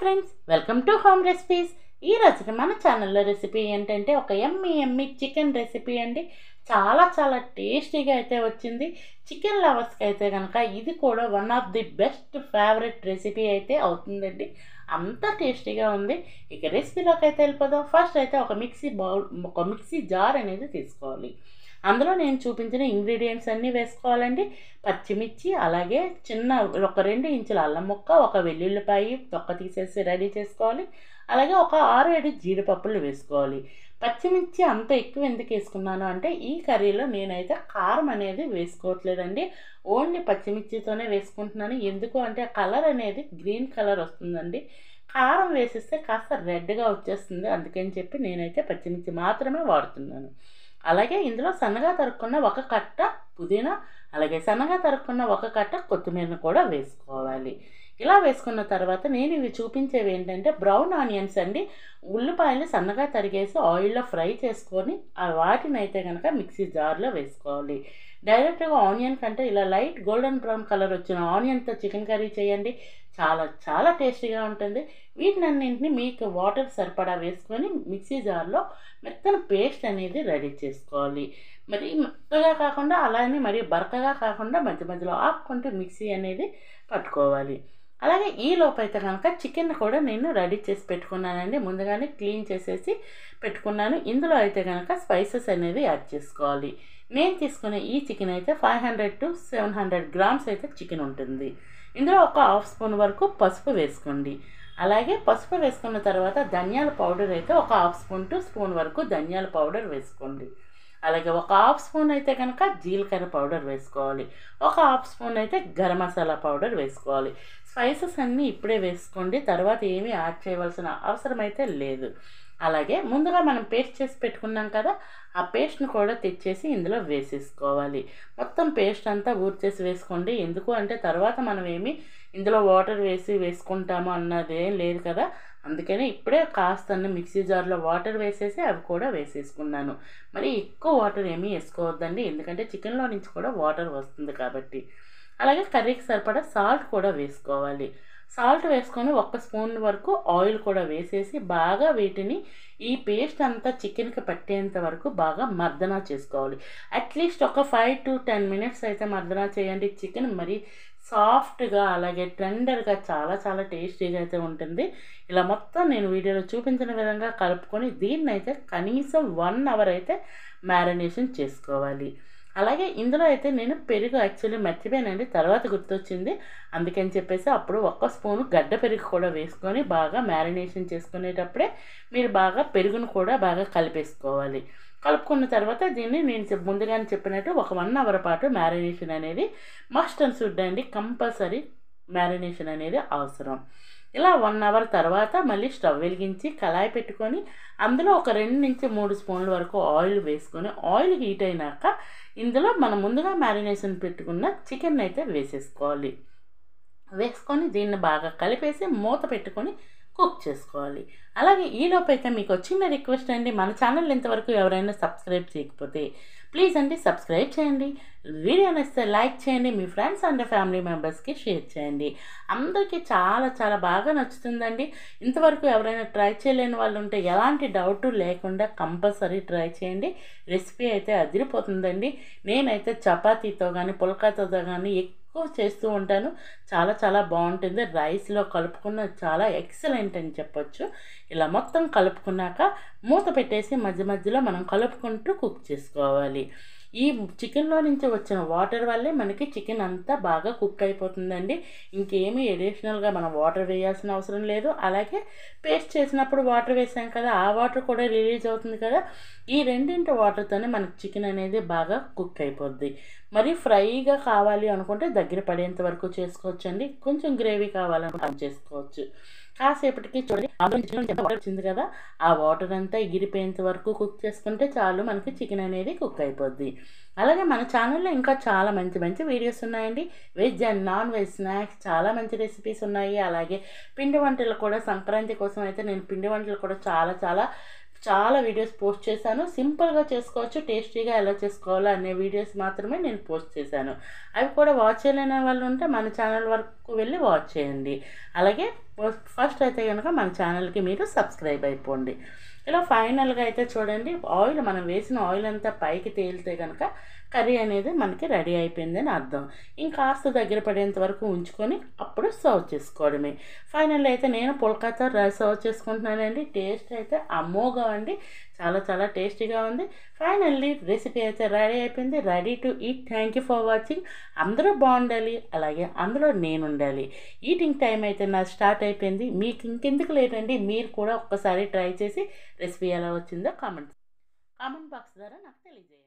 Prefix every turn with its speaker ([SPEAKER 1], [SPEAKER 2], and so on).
[SPEAKER 1] Friends, welcome to home recipes. ఈ రోజు మన ఛానల్లో రెసిపీ ఏంటంటే ఒక ఎమ్మి చికెన్ రెసిపీ అండి. చాలా చాలా టేస్టీగా అయితే వచ్చింది. చికెన్ లవర్స్కి అయితే కనుక ఇది కూడా one of the best favourite recipe అయితే అవుతుందండి. అంత టేస్టీగా ఉంది. ఇక రెసిపీలోకి అయితే వెళ్ళిపోదాం. ఫస్ట్ అయితే ఒక మిక్సీ జార్ అనేది తీసుకోవాలి. అందులో నేను చూపించిన ఇంగ్రీడియంట్స్ అన్నీ వేసుకోవాలండి. పచ్చిమిర్చి, అలాగే ఒక 2 ఇంచుల అల్లం ముక్క, ఒక వెల్లుల్లిపాయి తొక్క తీసేసి రెడీ చేసుకోవాలి. అలాగే ఒక 6-7 జీడిపప్పులు వేసుకోవాలి. పచ్చిమిర్చి అంత ఎక్కువ ఎందుకు వేసుకున్నాను అంటే ఈ కర్రీలో నేనైతే కారం అనేది వేసుకోవట్లేదండి. ఓన్లీ పచ్చిమిర్చితోనే వేసుకుంటున్నాను. ఎందుకు అంటే కలర్ అనేది గ్రీన్ కలర్ వస్తుందండి. కారం వేసిస్తే కాస్త రెడ్గా వచ్చేస్తుంది. అందుకని చెప్పి నేనైతే పచ్చిమిర్చి మాత్రమే వాడుతున్నాను. అలాగే ఇందులో సన్నగా తరుక్కున్న ఒక కట్ట పుదీనా, అలాగే సన్నగా తరుక్కున్న ఒక కట్ట కొత్తిమీరను కూడా వేసుకోవాలి. ఇలా వేసుకున్న తర్వాత నేను ఇవి చూపించేవి ఏంటంటే బ్రౌన్ ఆనియన్స్ అండి. ఉల్లిపాయలు సన్నగా తరిగేసి ఆయిల్లో ఫ్రై చేసుకొని వాటిని అయితే కనుక మిక్సీ జార్లో వేసుకోవాలి. డైరెక్ట్గా ఆనియన్ కంటే ఇలా లైట్ గోల్డెన్ బ్రౌన్ కలర్ వచ్చిన ఆనియన్తో చికెన్ కర్రీ చేయండి. చాలా చాలా టేస్టీగా ఉంటుంది. వీటినన్నింటినీ మీకు వాటర్ సరిపడా వేసుకొని మిక్సీ జార్లో మెత్తని పేస్ట్ అనేది రెడీ చేసుకోవాలి. మరి మెత్తగా కాకుండా అలానే మరి బరకగా కాకుండా మధ్య మధ్యలో ఆపుకుంటూ మిక్సీ అనేది పట్టుకోవాలి. అలాగే ఈ లోపైతే కనుక చికెన్ కూడా నేను రెడీ చేసి పెట్టుకున్నానండి. ముందుగానే క్లీన్ చేసేసి పెట్టుకున్నాను. ఇందులో అయితే కనుక స్పైసెస్ అనేది యాడ్ చేసుకోవాలి. నేను తీసుకునే ఈ చికెన్ అయితే 500 to 700 గ్రామ్స్ అయితే చికెన్ ఉంటుంది. ఇందులో ఒక హాఫ్ స్పూన్ వరకు పసుపు వేసుకోండి. అలాగే పసుపు వేసుకున్న తర్వాత ధనియాల పౌడర్ అయితే ఒక హాఫ్ స్పూన్ టు స్పూన్ వరకు ధనియాల పౌడర్ వేసుకోండి. అలాగే ఒక హాఫ్ స్పూన్ అయితే కనుక జీలకర్ర పౌడర్ వేసుకోవాలి. ఒక హాఫ్ స్పూన్ అయితే గరం మసాలా పౌడర్ వేసుకోవాలి. స్పైసెస్ అన్నీ ఇప్పుడే వేసుకోండి. తర్వాత ఏమీ యాడ్ చేయవలసిన అవసరం అయితే లేదు. అలాగే ముందుగా మనం పేస్ట్ చేసి పెట్టుకున్నాం కదా, ఆ పేస్ట్ను కూడా తెచ్చేసి ఇందులో వేసేసుకోవాలి. మొత్తం పేస్ట్ అంతా ఊర్చేసి వేసుకోండి. ఎందుకు అంటే తర్వాత మనం ఏమి ఇందులో వాటర్ వేసుకుంటాము అన్నదేం లేదు కదా. అందుకని ఇప్పుడే కాస్త మిక్సీ జార్లో వాటర్ వేసేసి అవి కూడా వేసేసుకున్నాను. మరి ఎక్కువ వాటర్ ఏమీ వేసుకోవద్దండి, ఎందుకంటే చికెన్లో నుంచి కూడా వాటర్ వస్తుంది కాబట్టి. అలాగే కర్రీకి సరిపడా సాల్ట్ కూడా వేసుకోవాలి. సాల్ట్ వేసుకొని 1 స్పూన్ వరకు ఆయిల్ కూడా వేసేసి బాగా వీటిని ఈ పేస్ట్ అంతా చికెన్కి పట్టేంత వరకు బాగా మర్దనా చేసుకోవాలి. అట్లీస్ట్ ఒక 5 to 10 మినిట్స్ అయితే మర్దనా చేయండి. చికెన్ మరి సాఫ్ట్గా అలాగే టెండర్గా చాలా చాలా టేస్టీగా అయితే ఉంటుంది. ఇలా మొత్తం నేను వీడియోలో చూపించిన విధంగా కలుపుకొని దీన్ని అయితే కనీసం 1 అవర్ అయితే మ్యారినేషన్ చేసుకోవాలి. అలాగే ఇందులో అయితే నేను పెరుగు యాక్చువల్లీ మర్చిపోయానండి, తర్వాత గుర్తొచ్చింది. అందుకని చెప్పేసి అప్పుడు 1 స్పూను గడ్డ పెరుగు కూడా వేసుకొని బాగా మ్యారినేషన్ చేసుకునేటప్పుడే మీరు బాగా పెరుగును కూడా బాగా కలిపేసుకోవాలి. కలుపుకున్న తర్వాత దీన్ని నేను ముందుగానే చెప్పినట్టు ఒక 1 అవర్ పాటు మ్యారినేషన్ అనేది మస్ట్ అండ్ షుడ్ అండి. కంపల్సరీ మ్యారినేషన్ అనేది అవసరం. ఇలా 1 అవర్ తర్వాత మళ్ళీ స్టవ్ వెలిగించి కళాయి పెట్టుకొని అందులో ఒక 2 నుంచి 3 స్పూన్ల వరకు ఆయిల్ వేసుకొని ఆయిల్ హీట్ అయినాక ఇందులో మనం ముందుగా మ్యారినేషన్ పెట్టుకున్న చికెన్ అయితే వేసేసుకోవాలి. వేసుకొని దీన్ని బాగా కలిపేసి మూత పెట్టుకొని కుక్ చేసుకోవాలి. అలాగే ఈలోపు అయితే మీకు చిన్న రిక్వెస్ట్ అండి, మన ఛానల్ ఇంతవరకు ఎవరైనా సబ్స్క్రైబ్ చేయకపోతే ప్లీజ్ అండి సబ్స్క్రైబ్ చేయండి. వీడియో నచ్చితే లైక్ చేయండి. మీ ఫ్రెండ్స్ అండ్ ఫ్యామిలీ మెంబర్స్కి షేర్ చేయండి. అందరికీ చాలా చాలా బాగా నచ్చుతుందండి. ఇంతవరకు ఎవరైనా ట్రై చేయలేని వాళ్ళు ఉంటే ఎలాంటి డౌట్ లేకుండా కంపల్సరీ ట్రై చేయండి. రెసిపీ అయితే అదిరిపోతుందండి. నేనైతే చపాతీతో కానీ పుల్కాతో కానీ ఎక్కువ చేస్తూ ఉంటాను. చాలా చాలా బాగుంటుంది. రైస్లో కలుపుకున్న చాలా ఎక్సలెంట్ అని చెప్పొచ్చు. ఇలా మొత్తం కలుపుకున్నాక మూత పెట్టేసి మధ్య మధ్యలో మనం కలుపుకుంటూ కుక్ చేసుకోవాలి. ఈ చికెన్లో నుంచి వచ్చిన వాటర్ వల్లే మనకి చికెన్ అంతా బాగా కుక్ అయిపోతుందండి. ఇంకేమీ అడిషనల్గా మనం వాటర్ వేయాల్సిన అవసరం లేదు. అలాగే పేస్ట్ చేసినప్పుడు వాటర్ వేసాం కదా, ఆ వాటర్ కూడా రిలీజ్ అవుతుంది కదా. ఈ రెండింటి వాటర్తోనే మనకి చికెన్ అనేది బాగా కుక్ అయిపోద్ది. మరి ఫ్రైగా కావాలి అనుకుంటే దగ్గర పడేంత వరకు చేసుకోవచ్చు అండి. కొంచెం గ్రేవీ కావాలనుకుంటే చేసుకోవచ్చు. కాసేపటికి చూడండి వాటర్ వచ్చింది కదా, ఆ వాటర్ అంతా ఎగిరిపోయేంత వరకు కుక్ చేసుకుంటే చాలు, మనకి చికెన్ అనేది కుక్ అయిపోద్ది. అలాగే మన ఛానల్లో ఇంకా చాలా మంచి మంచి వీడియోస్ ఉన్నాయండి. Veg and non veg snacks చాలా మంచి రెసిపీస్ ఉన్నాయి. అలాగే పిండి వంటలు కూడా సంక్రాంతి కోసం అయితే నేను పిండి వంటలు కూడా చాలా చాలా చాలా వీడియోస్ పోస్ట్ చేశాను. సింపుల్గా చేసుకోవచ్చు, టేస్టీగా ఎలా చేసుకోవాలో అనే వీడియోస్ మాత్రమే నేను పోస్ట్ చేశాను. అవి కూడా వాచ్ చేయలేని వాళ్ళు ఉంటే మన ఛానల్ వరకు వెళ్ళి వాచ్ చేయండి. అలాగే ఫస్ట్ అయితే కనుక మన ఛానల్కి మీరు సబ్స్క్రైబ్ అయిపోండి. ఇలా ఫైనల్గా అయితే చూడండి, ఆయిల్ మనం వేసిన ఆయిల్ అంతా పైకి తేలితే కనుక కర్రీ అనేది మనకి రెడీ అయిపోయిందని అర్థం. ఇంకాస్త దగ్గర పడేంత వరకు ఉంచుకొని అప్పుడు సర్వ్ చేసుకోవడమే. ఫైనల్ అయితే నేను పుల్కాతో సర్వ్ చేసుకుంటున్నానండి. టేస్ట్ అయితే అమోఘం అండి, చాలా చాలా టేస్టీగా ఉంది. ఫైనల్లీ రెసిపీ అయితే రెడీ అయిపోయింది, ready to eat. Thank you for watching. అందరూ బాగుండాలి, అలాగే అందులో నేను ఉండాలి. ఈటింగ్ టైం అయితే నాది స్టార్ట్ అయిపోయింది. మీకు ఇంకెందుకు లేదండి, మీరు కూడా ఒక్కసారి ట్రై చేసి రెసిపీ ఎలా వచ్చిందో కామెంట్ బాక్స్ ద్వారా నాకు తెలియజేయండి.